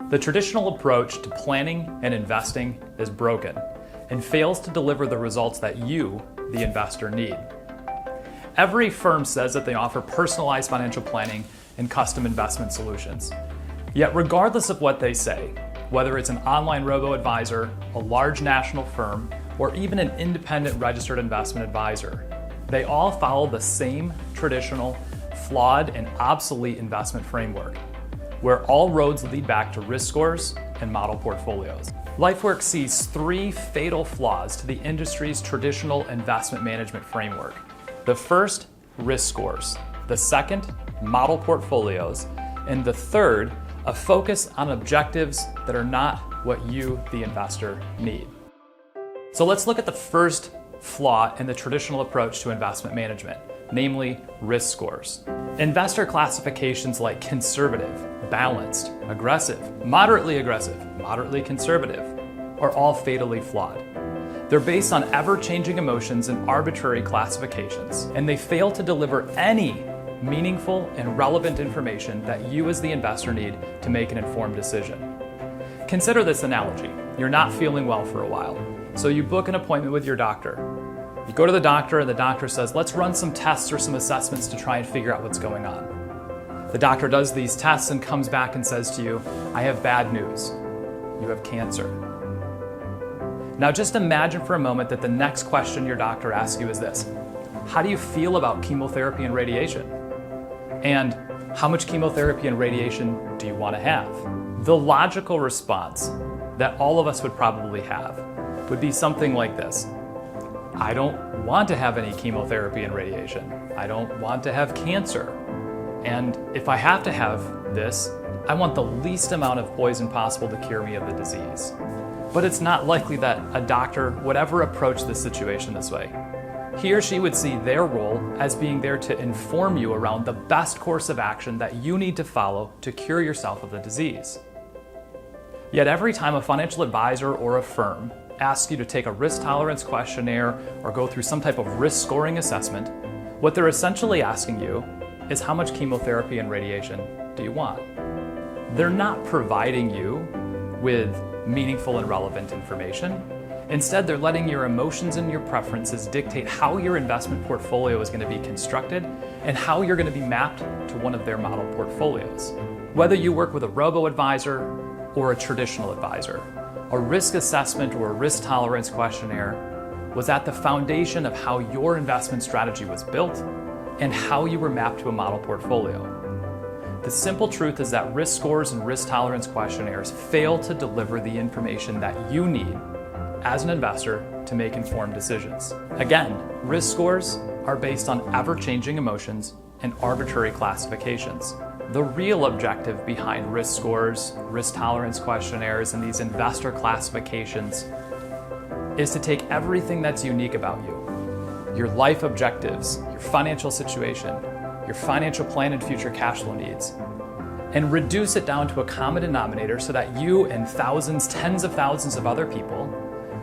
The traditional approach to planning and investing is broken and fails to deliver the results that you, the investor, need. Every firm says that they offer personalized financial planning and custom investment solutions. Yet regardless of what they say, whether it's an online robo-advisor, a large national firm, or even an independent registered investment advisor, they all follow the same traditional, flawed, and obsolete investment framework, where all roads lead back to risk scores and model portfolios. LifeWorks sees three fatal flaws to the industry's traditional investment management framework. The first, risk scores. The second, model portfolios. And the third, a focus on objectives that are not what you, the investor, need. So let's look at the first flaw in the traditional approach to investment management, namely risk scores. Investor classifications like conservative, balanced, aggressive, moderately conservative, are all fatally flawed. They're based on ever-changing emotions and arbitrary classifications, and they fail to deliver any meaningful and relevant information that you as the investor need to make an informed decision. Consider this analogy. You're not feeling well for a while, so you book an appointment with your doctor. You go to the doctor and the doctor says, let's run some tests or some assessments to try and figure out what's going on. The doctor does these tests and comes back and says to you, I have bad news. You have cancer. Now just imagine for a moment that the next question your doctor asks you is this: how do you feel about chemotherapy and radiation? And how much chemotherapy and radiation do you want to have? The logical response that all of us would probably have would be something like this: I don't want to have any chemotherapy and radiation. I don't want to have cancer. And if I have to have this, I want the least amount of poison possible to cure me of the disease. But it's not likely that a doctor would ever approach this situation this way. He or she would see their role as being there to inform you around the best course of action that you need to follow to cure yourself of the disease. Yet every time a financial advisor or a firm asks you to take a risk tolerance questionnaire or go through some type of risk scoring assessment, what they're essentially asking you is how much chemotherapy and radiation do you want? They're not providing you with meaningful and relevant information. Instead, they're letting your emotions and your preferences dictate how your investment portfolio is going to be constructed and how you're going to be mapped to one of their model portfolios. Whether you work with a robo-advisor or a traditional advisor, a risk assessment or a risk tolerance questionnaire was at the foundation of how your investment strategy was built and how you were mapped to a model portfolio. The simple truth is that risk scores and risk tolerance questionnaires fail to deliver the information that you need as an investor to make informed decisions. Again, risk scores are based on ever-changing emotions and arbitrary classifications. The real objective behind risk scores, risk tolerance questionnaires, and these investor classifications is to take everything that's unique about you, your life objectives, your financial situation, your financial plan and future cash flow needs, and reduce it down to a common denominator so that you and thousands, tens of thousands of other people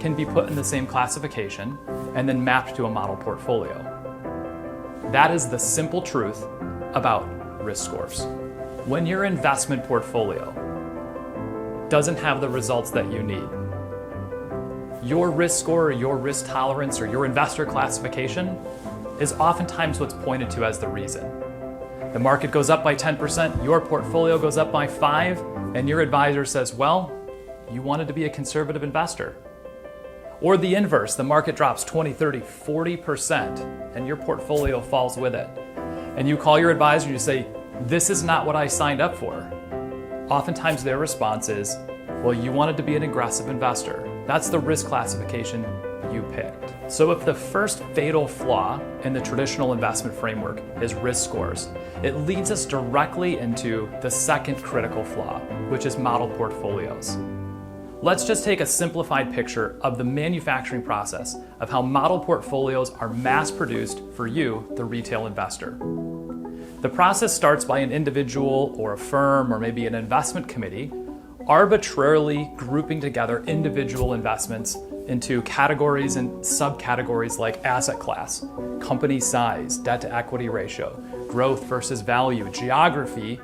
can be put in the same classification and then mapped to a model portfolio. That is the simple truth about risk scores. When your investment portfolio doesn't have the results that you need, your risk score or your risk tolerance or your investor classification is oftentimes what's pointed to as the reason. The market goes up by 10%, your portfolio goes up by 5%, and your advisor says, well, you wanted to be a conservative investor. Or the inverse, the market drops 20, 30, 40%, and your portfolio falls with it. And you call your advisor and you say, this is not what I signed up for. Oftentimes their response is, well, you wanted to be an aggressive investor. That's the risk classification you picked. So if the first fatal flaw in the traditional investment framework is risk scores, it leads us directly into the second critical flaw, which is model portfolios. Let's just take a simplified picture of the manufacturing process of how model portfolios are mass-produced for you, the retail investor. The process starts by an individual or a firm or maybe an investment committee arbitrarily grouping together individual investments into categories and subcategories like asset class, company size, debt to equity ratio, growth versus value, geography,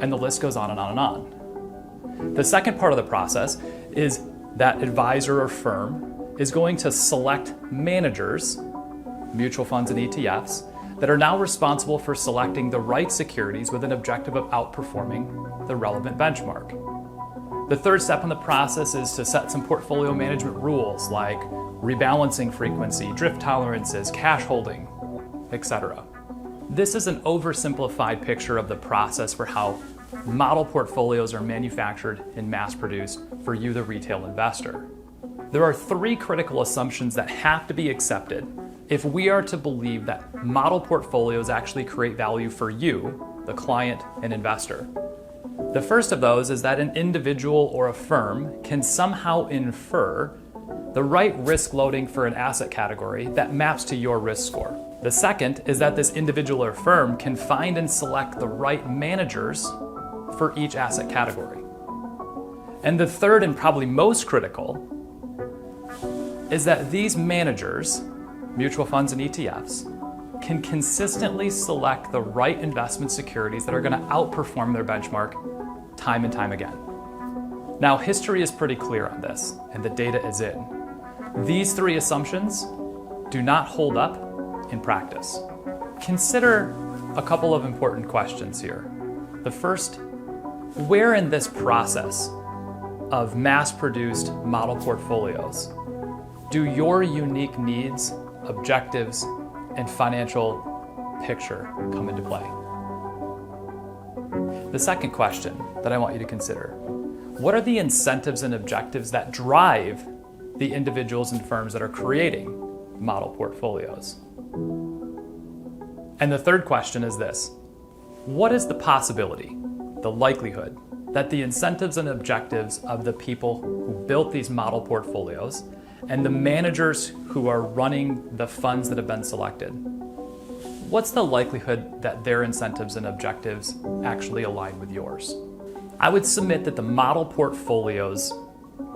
and the list goes on and on and on. The second part of the process is that advisor or firm is going to select managers, mutual funds and ETFs, that are now responsible for selecting the right securities with an objective of outperforming the relevant benchmark. The third step in the process is to set some portfolio management rules like rebalancing frequency, drift tolerances, cash holding, etc. This is an oversimplified picture of the process for how model portfolios are manufactured and mass-produced for you, the retail investor. There are three critical assumptions that have to be accepted if we are to believe that model portfolios actually create value for you, the client and investor. The first of those is that an individual or a firm can somehow infer the right risk loading for an asset category that maps to your risk score. The second is that this individual or firm can find and select the right managers for each asset category. And the third and probably most critical is that these managers, mutual funds and ETFs, can consistently select the right investment securities that are going to outperform their benchmark time and time again. Now, history is pretty clear on this, and the data is in. These three assumptions do not hold up in practice. Consider a couple of important questions here. The first, where in this process of mass-produced model portfolios do your unique needs, objectives, and financial picture come into play? The second question that I want you to consider, what are the incentives and objectives that drive the individuals and firms that are creating model portfolios? And the third question is this, what is the possibility, the likelihood, that the incentives and objectives of the people who built these model portfolios and the managers who are running the funds that have been selected, what's the likelihood that their incentives and objectives actually align with yours? I would submit that the model portfolio's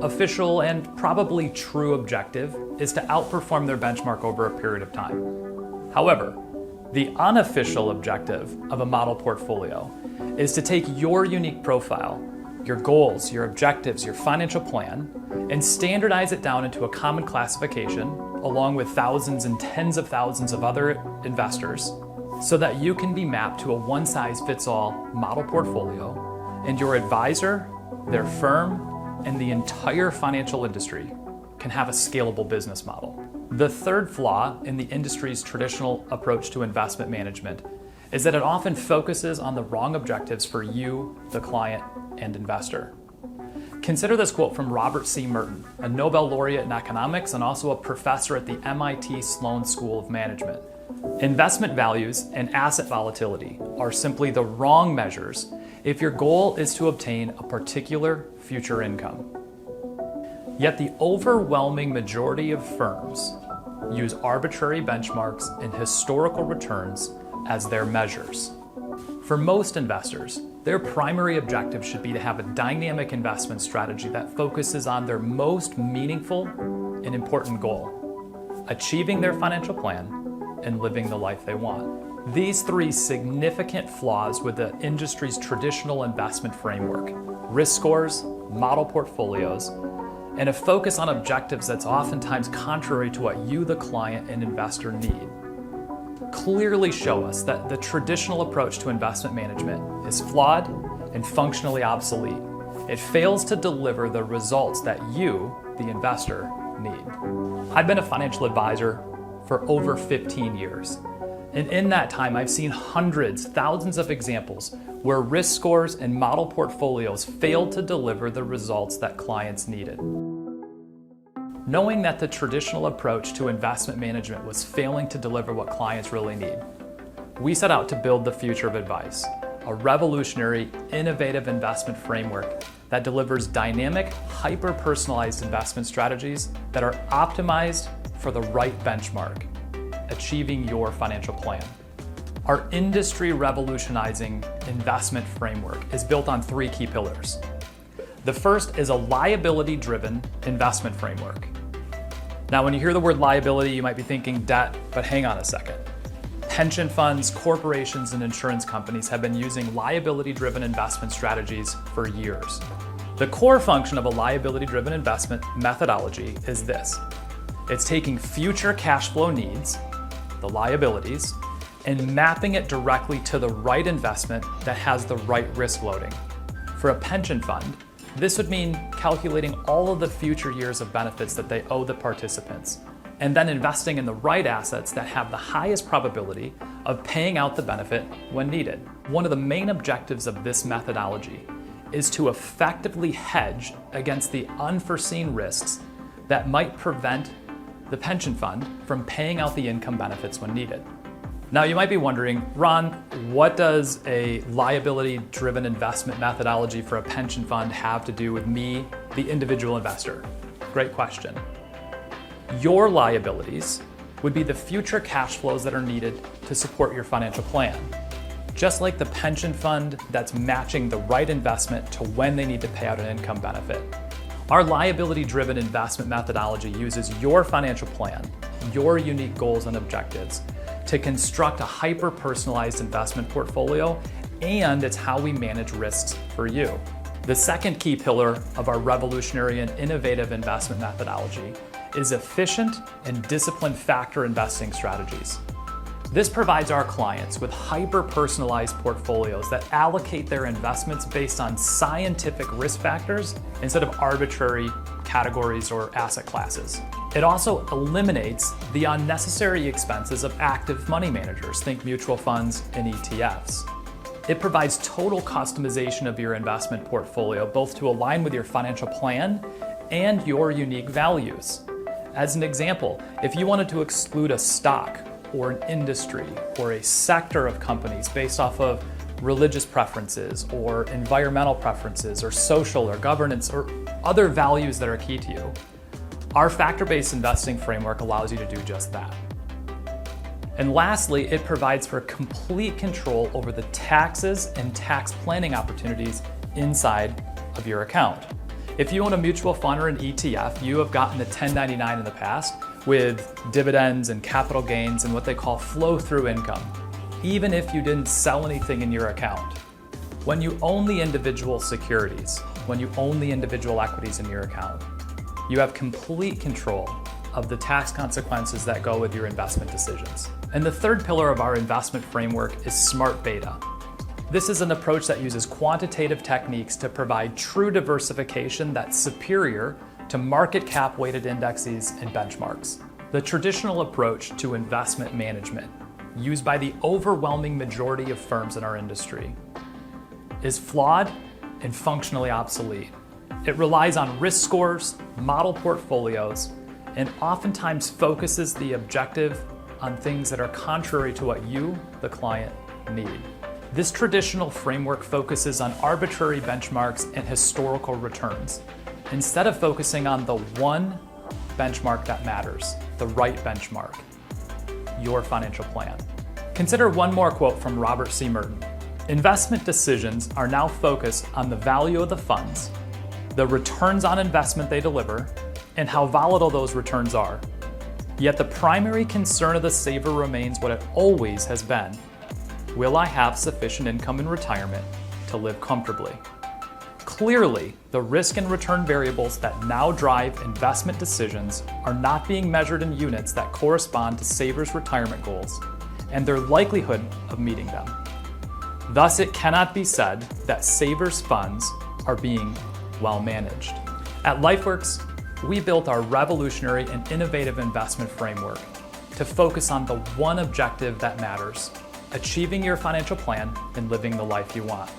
official and probably true objective is to outperform their benchmark over a period of time. However, the unofficial objective of a model portfolio is to take your unique profile, your goals, your objectives, your financial plan, and standardize it down into a common classification along with thousands and tens of thousands of other investors so that you can be mapped to a one-size-fits-all model portfolio, and your advisor, their firm, and the entire financial industry can have a scalable business model. The third flaw in the industry's traditional approach to investment management is that it often focuses on the wrong objectives for you, the client, and investor. Consider this quote from Robert C. Merton, a Nobel laureate in economics and also a professor at the MIT Sloan School of Management. Investment values and asset volatility are simply the wrong measures if your goal is to obtain a particular future income. Yet the overwhelming majority of firms use arbitrary benchmarks and historical returns as their measures. For most investors, their primary objective should be to have a dynamic investment strategy that focuses on their most meaningful and important goal, achieving their financial plan and living the life they want. These three significant flaws with the industry's traditional investment framework, risk scores, model portfolios, and a focus on objectives that's oftentimes contrary to what you, the client and investor, need, clearly show us that the traditional approach to investment management is flawed and functionally obsolete. It fails to deliver the results that you, the investor, need. I've been a financial advisor for over 15 years. And in that time, I've seen hundreds, thousands of examples where risk scores and model portfolios failed to deliver the results that clients needed. Knowing that the traditional approach to investment management was failing to deliver what clients really need, we set out to build the future of advice, a revolutionary, innovative investment framework that delivers dynamic, hyper-personalized investment strategies that are optimized for the right benchmark, achieving your financial plan. Our industry revolutionizing investment framework is built on three key pillars. The first is a liability-driven investment framework. Now, when you hear the word liability, you might be thinking debt, but hang on a second. Pension funds, corporations, and insurance companies have been using liability-driven investment strategies for years. The core function of a liability-driven investment methodology is this. It's taking future cash flow needs, the liabilities, and mapping it directly to the right investment that has the right risk loading. For a pension fund, this would mean calculating all of the future years of benefits that they owe the participants, and then investing in the right assets that have the highest probability of paying out the benefit when needed. One of the main objectives of this methodology is to effectively hedge against the unforeseen risks that might prevent the pension fund from paying out the income benefits when needed. Now you might be wondering, Ron, what does a liability-driven investment methodology for a pension fund have to do with me, the individual investor? Great question. Your liabilities would be the future cash flows that are needed to support your financial plan. Just like the pension fund that's matching the right investment to when they need to pay out an income benefit. Our liability-driven investment methodology uses your financial plan, your unique goals and objectives, to construct a hyper-personalized investment portfolio, and it's how we manage risks for you. The second key pillar of our revolutionary and innovative investment methodology is efficient and disciplined factor investing strategies. This provides our clients with hyper-personalized portfolios that allocate their investments based on scientific risk factors instead of arbitrary categories or asset classes. It also eliminates the unnecessary expenses of active money managers, think mutual funds and ETFs. It provides total customization of your investment portfolio, both to align with your financial plan and your unique values. As an example, if you wanted to exclude a stock or an industry or a sector of companies based off of religious preferences or environmental preferences or social or governance or other values that are key to you, our factor-based investing framework allows you to do just that. And lastly, it provides for complete control over the taxes and tax planning opportunities inside of your account. If you own a mutual fund or an ETF, you have gotten a 1099 in the past with dividends and capital gains and what they call flow-through income, even if you didn't sell anything in your account. When you own the individual securities, when you own the individual equities in your account, you have complete control of the tax consequences that go with your investment decisions. And the third pillar of our investment framework is smart beta. This is an approach that uses quantitative techniques to provide true diversification that's superior to market cap weighted indexes and benchmarks. The traditional approach to investment management used by the overwhelming majority of firms in our industry is flawed and functionally obsolete. It relies on risk scores, model portfolios, and oftentimes focuses the objective on things that are contrary to what you, the client, need. This traditional framework focuses on arbitrary benchmarks and historical returns, instead of focusing on the one benchmark that matters, the right benchmark, your financial plan. Consider one more quote from Robert C. Merton. Investment decisions are now focused on the value of the funds, the returns on investment they deliver, and how volatile those returns are. Yet the primary concern of the saver remains what it always has been. Will I have sufficient income in retirement to live comfortably? Clearly, the risk and return variables that now drive investment decisions are not being measured in units that correspond to savers' retirement goals and their likelihood of meeting them. Thus, it cannot be said that savers' funds are being well managed. At LifeWorks, we built our revolutionary and innovative investment framework to focus on the one objective that matters: achieving your financial plan and living the life you want.